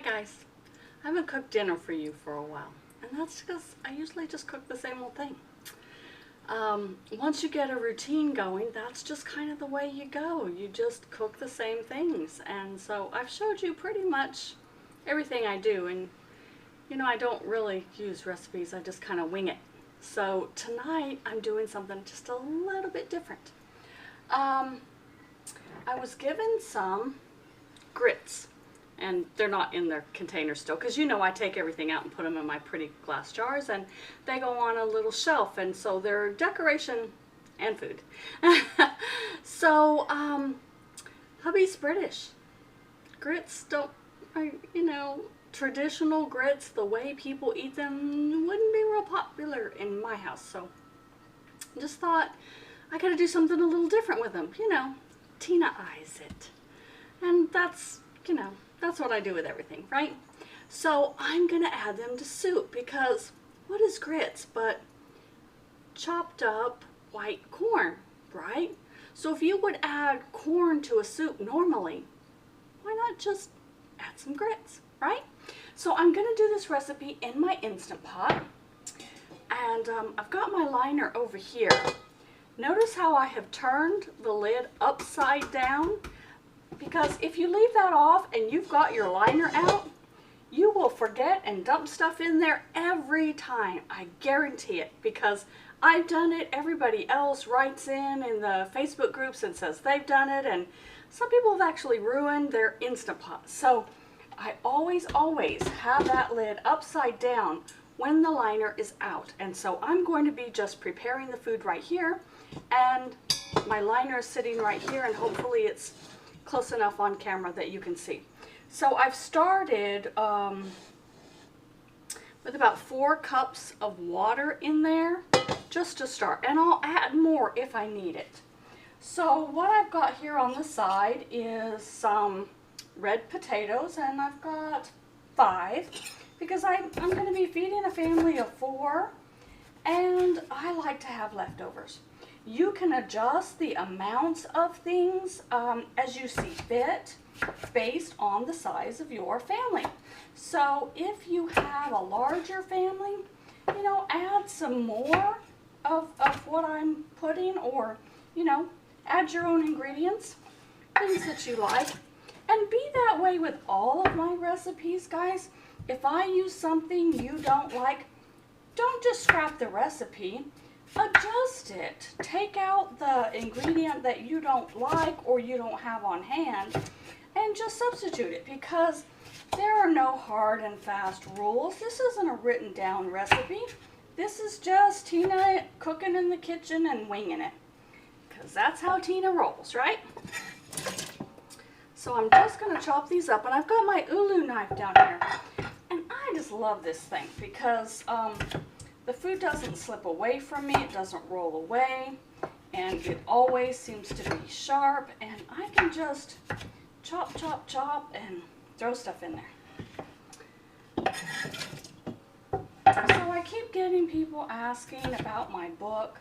guys, I haven't cooked dinner for you for a while, and that's because I usually just cook the same old thing. Once you get a routine going, that's just kind of the way you go. You just cook the same things, and so I've showed you pretty much everything I do, and you know, I don't really use recipes, I just kind of wing it. So tonight I'm doing something just a little bit different. I was given some grits, and they're not in their container still, because you know I take everything out and put them in my pretty glass jars, and they go on a little shelf, and so they're decoration and food. So hubby's British. Grits don't, you know, traditional grits, the way people eat them, wouldn't be real popular in my house, so I just thought I gotta do something a little different with them. You know, Tina-ize it, and that's, you know, that's what I do with everything, right? So I'm gonna add them to soup, because what is grits but chopped up white corn, right? So if you would add corn to a soup normally, why not just add some grits, right? So I'm gonna do this recipe in my Instant Pot, and I've got my liner over here. Notice how I have turned the lid upside down, because if you leave that off and you've got your liner out, you will forget and dump stuff in there every time. I guarantee it, because I've done it. Everybody else writes in the Facebook groups and says they've done it, and some people have actually ruined their Instant Pot. So I always have that lid upside down when the liner is out. And so I'm going to be just preparing the food right here, and my liner is sitting right here, and hopefully it's close enough on camera that you can see. So I've started with about 4 cups of water in there just to start, and I'll add more if I need it. So what I've got here on the side is some red potatoes, and I've got 5 because I'm going to be feeding a family of 4, and I like to have leftovers. You can adjust the amounts of things as you see fit, based on the size of your family. So if you have a larger family, you know, add some more of what I'm putting, or, you know, add your own ingredients, things that you like. And be that way with all of my recipes, guys. If I use something you don't like, don't just scrap the recipe. Adjust it. Take out the ingredient that you don't like or you don't have on hand, and just substitute it, because there are no hard and fast rules. This isn't a written down recipe. This is just Tina cooking in the kitchen and winging it, because that's how Tina rolls, right? So I'm just going to chop these up, and I've got my ulu knife down here, and I just love this thing because the food doesn't slip away from me, it doesn't roll away, and it always seems to be sharp, and I can just chop, chop, chop, and throw stuff in there. So I keep getting people asking about my book,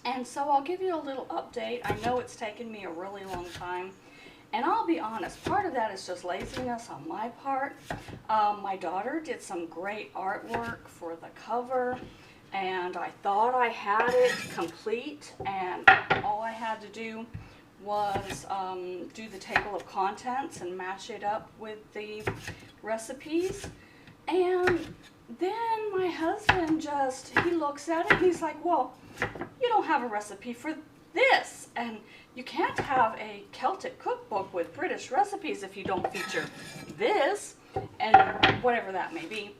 and so I'll give you a little update. I know it's taken me a really long time, and I'll be honest, part of that is just laziness on my part. My daughter did some great artwork for the cover, and I thought I had it complete, and all I had to do was do the table of contents and mash it up with the recipes. And then my husband he looks at it and he's like, well, you don't have a recipe for this, and you can't have a Celtic cookbook with British recipes if you don't feature this, and whatever that may be.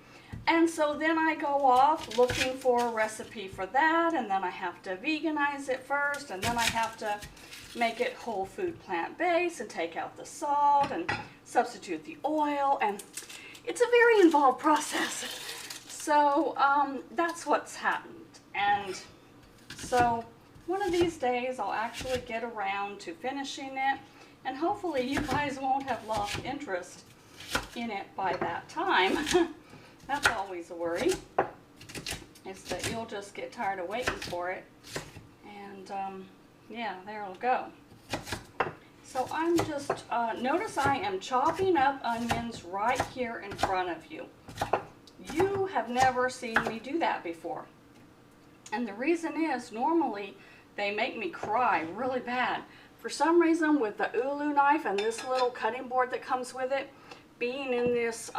And so then I go off looking for a recipe for that, and then I have to veganize it first, and then I have to make it whole food plant-based and take out the salt and substitute the oil, and it's a very involved process. So that's what's happened. And so one of these days I'll actually get around to finishing it, and hopefully you guys won't have lost interest in it by that time. That's always a worry, is that you'll just get tired of waiting for it, and yeah, there it'll go. So I'm just, notice I am chopping up onions right here in front of you. You have never seen me do that before. And the reason is, normally they make me cry really bad. For some reason, with the ulu knife and this little cutting board that comes with it, being in this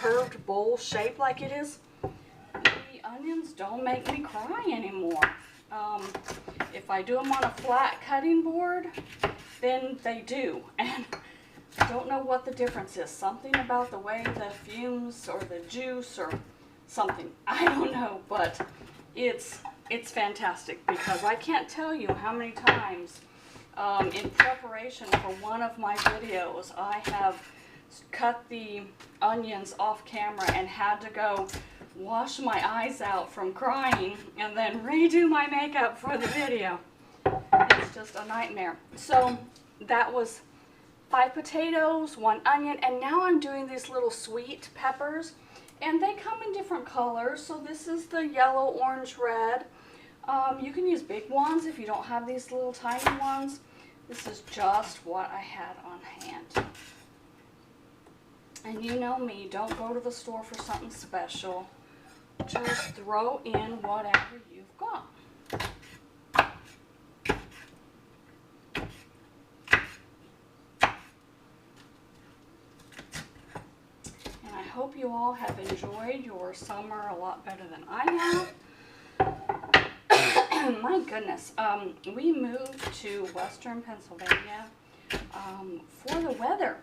curved bowl shape like it is, the onions don't make me cry anymore. If I do them on a flat cutting board, then they do. And I don't know what the difference is. Something about the way the fumes or the juice or something. I don't know, but it's fantastic, because I can't tell you how many times in preparation for one of my videos I have cut the onions off camera and had to go wash my eyes out from crying and then redo my makeup for the video. It's just a nightmare. So that was 5 potatoes, 1 onion, and now I'm doing these little sweet peppers, and they come in different colors. So this is the yellow, orange, red. You can use big ones if you don't have these little tiny ones. This is just what I had on hand. And you know me, don't go to the store for something special. Just throw in whatever you've got. And I hope you all have enjoyed your summer a lot better than I have. My goodness, we moved to Western Pennsylvania for the weather,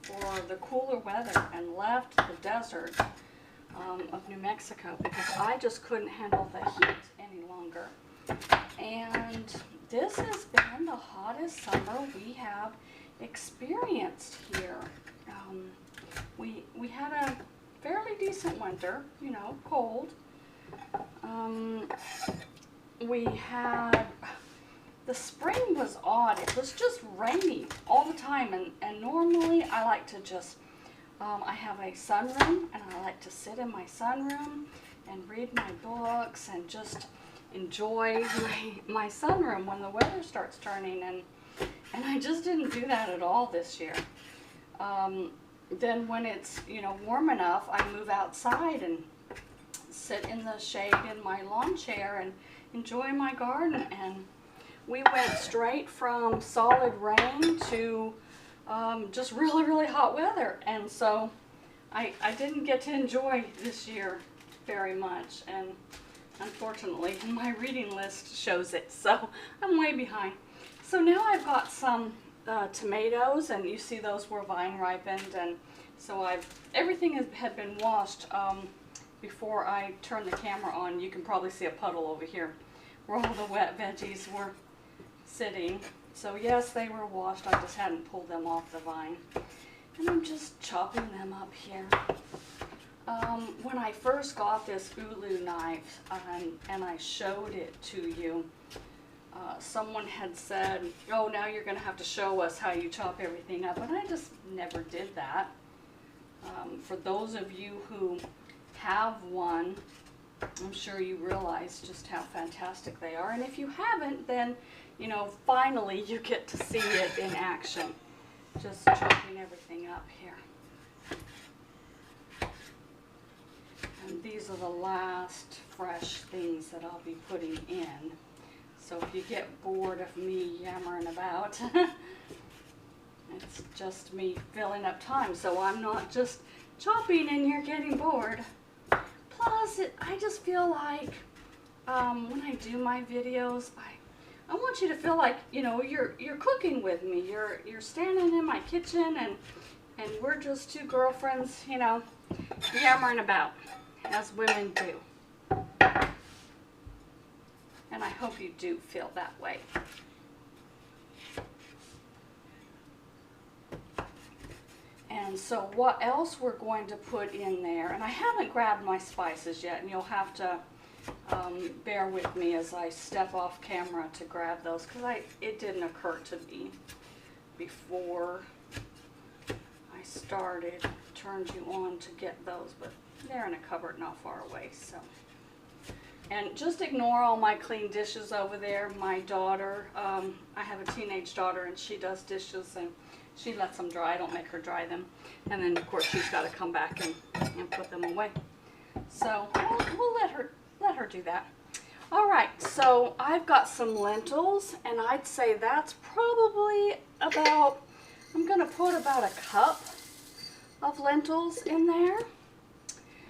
for the cooler weather, and left the desert of New Mexico because I just couldn't handle the heat any longer. And this has been the hottest summer we have experienced here. We had a fairly decent winter, you know, cold. We had, the spring was odd. It was just rainy all the time, and normally I like to just, I have a sunroom, and I like to sit in my sunroom and read my books and just enjoy my sunroom when the weather starts turning, and I just didn't do that at all this year. Then when it's, you know, warm enough, I move outside and sit in the shade in my lawn chair and enjoy my garden. And we went straight from solid rain to just really, really hot weather. And so I didn't get to enjoy this year very much. And unfortunately, my reading list shows it. So I'm way behind. So now I've got some tomatoes, and you see those were vine ripened. And so everything had been washed before I turned the camera on. You can probably see a puddle over here where all the wet veggies were sitting. So yes, they were washed. I just hadn't pulled them off the vine. And I'm just chopping them up here. When I first got this ulu knife and I showed it to you, someone had said, oh, now you're going to have to show us how you chop everything up. And I just never did that. For those of you who have one, I'm sure you realize just how fantastic they are. And if you haven't, then, you know, finally you get to see it in action. Just chopping everything up here. And these are the last fresh things that I'll be putting in. So if you get bored of me yammering about, it's just me filling up time. So I'm not just chopping and you're getting bored. Plus, I just feel like when I do my videos, I want you to feel like, you know, you're cooking with me. You're standing in my kitchen, and we're just two girlfriends, you know, yammering about, as women do. And I hope you do feel that way. And so what else we're going to put in there, and I haven't grabbed my spices yet, and you'll have to bear with me as I step off camera to grab those, because it didn't occur to me before I turned you on to get those, but they're in a cupboard not far away. So And just ignore all my clean dishes over there. My daughter, I have a teenage daughter, and she does dishes, and she lets them dry. I don't make her dry them. And then, of course, she's got to come back and put them away. So we'll let her do that. All right, so I've got some lentils, and I'd say that's probably about, I'm going to put about a cup of lentils in there.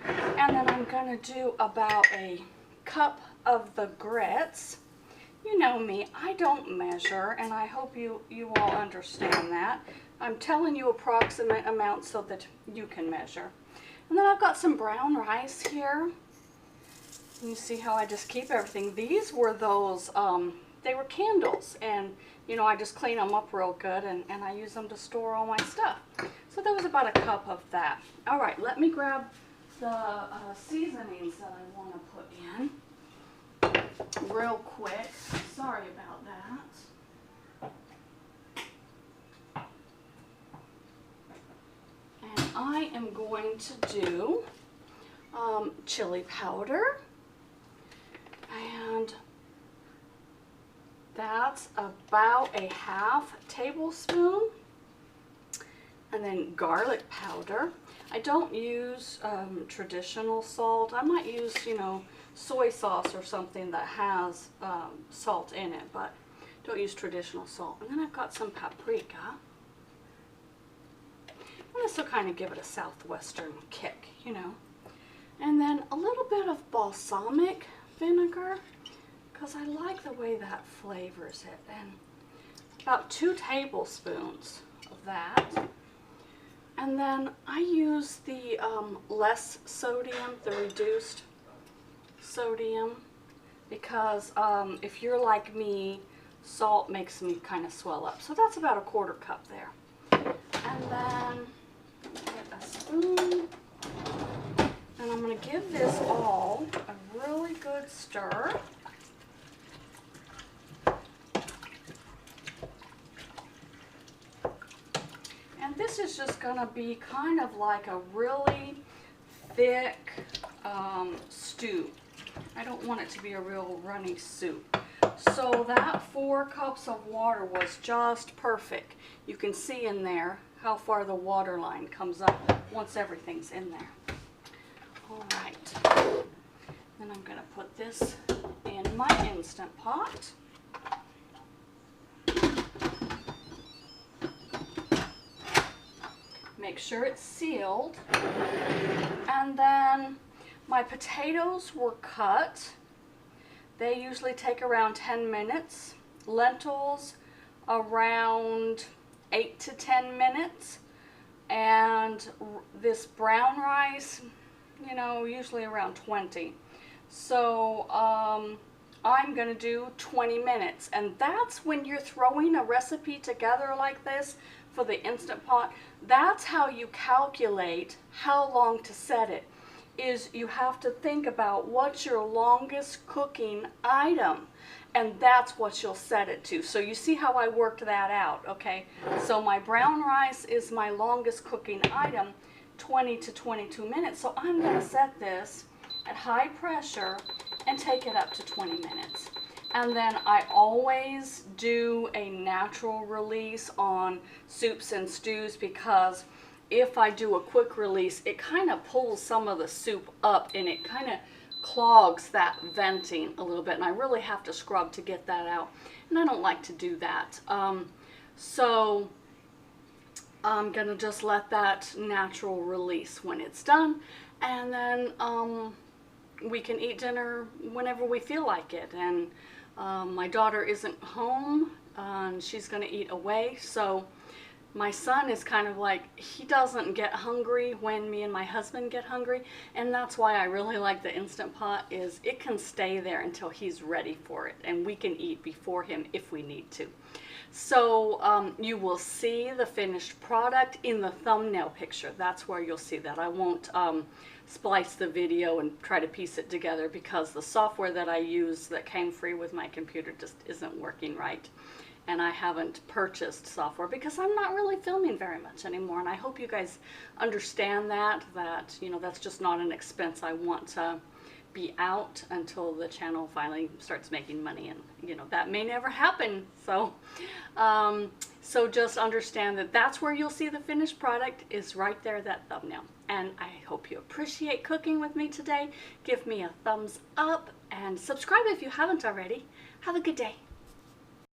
And then I'm going to do about a cup of the grits. You know me, I don't measure, and I hope you all understand that. I'm telling you approximate amounts so that you can measure. And then I've got some brown rice here. You see how I just keep everything. These were those, they were candles, and you know, I just clean them up real good, and I use them to store all my stuff. So there was about a cup of that. All right, let me grab the seasonings that I want to put in real quick. Sorry about that. And I am going to do chili powder, and that's about a half tablespoon. And then garlic powder. I don't use traditional salt. I might use, you know, soy sauce or something that has salt in it, but don't use traditional salt. And then I've got some paprika. And this will kind of give it a southwestern kick, you know. And then a little bit of balsamic vinegar, because I like the way that flavors it. And about 2 tablespoons of that. And then I use the less sodium, the reduced sodium, because if you're like me, salt makes me kind of swell up. So that's about a 1/4 cup there. And then get a spoon, and I'm going to give this all a really good stir. And this is just going to be kind of like a really thick stew. I don't want it to be a real runny soup. So that 4 cups of water was just perfect. You can see in there how far the water line comes up once everything's in there. All right. Then I'm going to put this in my Instant Pot. Make sure it's sealed. And then my potatoes were cut. They usually take around 10 minutes. Lentils around 8 to 10 minutes. And this brown rice, you know, usually around 20. So I'm going to do 20 minutes. And that's when you're throwing a recipe together like this for the Instant Pot. That's how you calculate how long to set it. Is you have to think about what's your longest cooking item, and that's what you'll set it to. So you see how I worked that out, okay? So my brown rice is my longest cooking item, 20 to 22 minutes. So I'm going to set this at high pressure and take it up to 20 minutes. And then I always do a natural release on soups and stews, because if I do a quick release, it kind of pulls some of the soup up and it kind of clogs that venting a little bit. And I really have to scrub to get that out. And I don't like to do that. So I'm going to just let that natural release when it's done. And then we can eat dinner whenever we feel like it. And my daughter isn't home, and she's going to eat away, so my son is kind of like, he doesn't get hungry when me and my husband get hungry, and that's why I really like the Instant Pot, is it can stay there until he's ready for it, and we can eat before him if we need to. So you will see the finished product in the thumbnail picture. That's where you'll see that. I won't splice the video and try to piece it together, because the software that I use that came free with my computer just isn't working right. And I haven't purchased software because I'm not really filming very much anymore. And I hope you guys understand that, you know, that's just not an expense I want to be out until the channel finally starts making money, and you know that may never happen. So so just understand that that's where you'll see the finished product is right there, that thumbnail. And I hope you appreciate cooking with me today. Give me a thumbs up and subscribe if you haven't already. Have a good day.